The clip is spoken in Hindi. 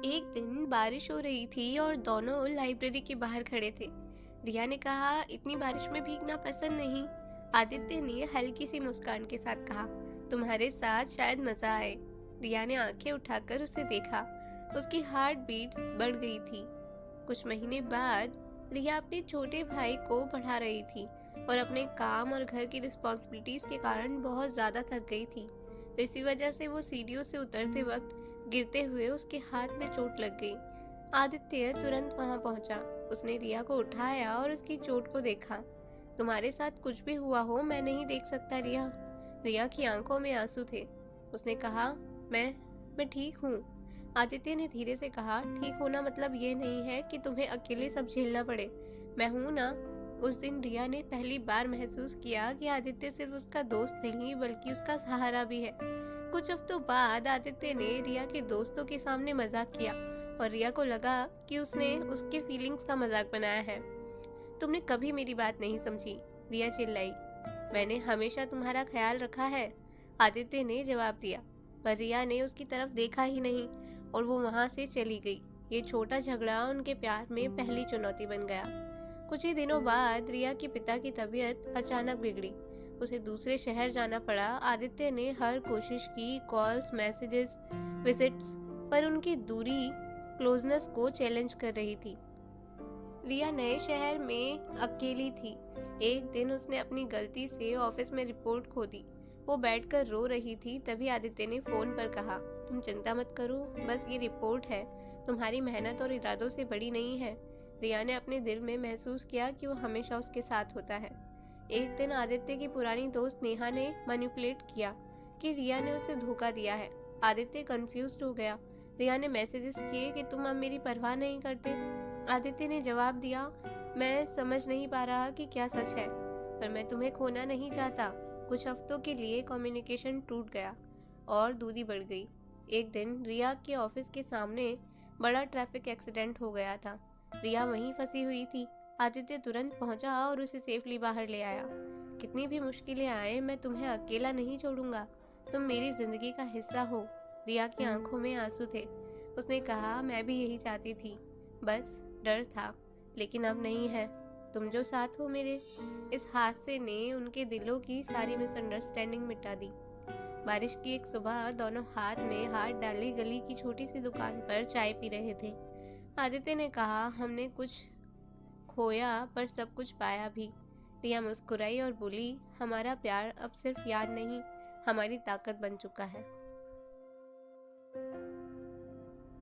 एक दिन बारिश हो रही थी और दोनों लाइब्रेरी के बाहर खड़े थे। रिया ने कहा, इतनी बारिश में भीगना पसंद नहीं। आदित्य ने हल्की सी मुस्कान के साथ कहा, तुम्हारे साथ शायद मजा आए। रिया ने आंखें उठाकर उसे देखा। उसकी हार्ट बीट्स बढ़ गई थी। कुछ महीने बाद रिया अपने छोटे भाई को पढ़ा रही थी और अपने काम और घर की रिस्पॉन्सिबिलिटीज के कारण बहुत ज्यादा थक गई थी। इसी वजह से वो सीढ़ियों से उतरते वक्त गिरते हुए उसके हाथ में चोट लग गई। आदित्य तुरंत वहां पहुंचा। उसने रिया को उठाया और उसकी चोट को देखा। तुम्हारे साथ कुछ भी हुआ हो मैं नहीं देख सकता रिया। रिया की आंखों में आंसू थे। उसने कहा, मैं ठीक हूँ। आदित्य ने धीरे से कहा, ठीक होना मतलब ये नहीं है कि तुम्हें अकेले सब झेलना पड़े। मैं हूं ना। उस दिन रिया ने पहली बार महसूस किया कि आदित्य सिर्फ उसका दोस्त नहीं बल्कि उसका सहारा भी है। कुछ हफ्तों बाद आदित्य ने रिया के दोस्तों के सामने मजाक किया और रिया को लगा कि उसने उसके फीलिंग्स का मजाक बनाया है। तुमने कभी मेरी बात नहीं समझी, रिया चिल्लाई। मैंने हमेशा तुम्हारा ख्याल रखा है, आदित्य ने जवाब दिया। पर रिया ने उसकी तरफ देखा ही नहीं और वो वहां से चली गई। ये छोटा झगड़ा उनके प्यार में पहली चुनौती बन गया। कुछ ही दिनों बाद रिया के पिता की तबीयत अचानक बिगड़ी। उसे दूसरे शहर जाना पड़ा। आदित्य ने हर कोशिश की, कॉल्स, मैसेजेस, विजिट्स, पर उनकी दूरी क्लोजनेस को चैलेंज कर रही थी। रिया नए शहर में अकेली थी। एक दिन उसने अपनी गलती से ऑफिस में रिपोर्ट खो दी। वो बैठकर रो रही थी। तभी आदित्य ने फोन पर कहा, तुम चिंता मत करो, बस ये रिपोर्ट है, तुम्हारी मेहनत और इरादों से बड़ी नहीं है। रिया ने अपने दिल में महसूस किया कि वो हमेशा उसके साथ होता है। एक दिन आदित्य की पुरानी दोस्त नेहा ने मैनिपुलेट किया कि रिया ने उसे धोखा दिया है। आदित्य कंफ्यूज्ड हो गया। रिया ने मैसेजेस किए कि तुम अब मेरी परवाह नहीं करते। आदित्य ने जवाब दिया, मैं समझ नहीं पा रहा कि क्या सच है, पर मैं तुम्हें खोना नहीं चाहता। कुछ हफ्तों के लिए कम्युनिकेशन टूट गया और दूरी बढ़ गई। एक दिन रिया के ऑफिस के सामने बड़ा ट्रैफिक एक्सीडेंट हो गया था। रिया वहीं फंसी हुई थी। आदित्य तुरंत पहुंचा और उसे सेफली बाहर ले आया। कितनी भी मुश्किलें आए, मैं तुम्हें अकेला नहीं छोड़ूंगा। तुम मेरी जिंदगी का हिस्सा हो। रिया की आंखों में आंसू थे। उसने कहा, मैं भी यही चाहती थी, बस डर था, लेकिन अब नहीं है। तुम जो साथ हो मेरे। इस हादसे ने उनके दिलों की सारी मिसअंडरस्टैंडिंग मिटा दी। बारिश की एक सुबह दोनों हाथ में हाथ डाले गली की छोटी सी दुकान पर चाय पी रहे थे। आदित्य ने कहा, हमने कुछ खोया पर सब कुछ पाया भी। रिया मुस्कुराई और बोली, हमारा प्यार अब सिर्फ याद नहीं, हमारी ताकत बन चुका है।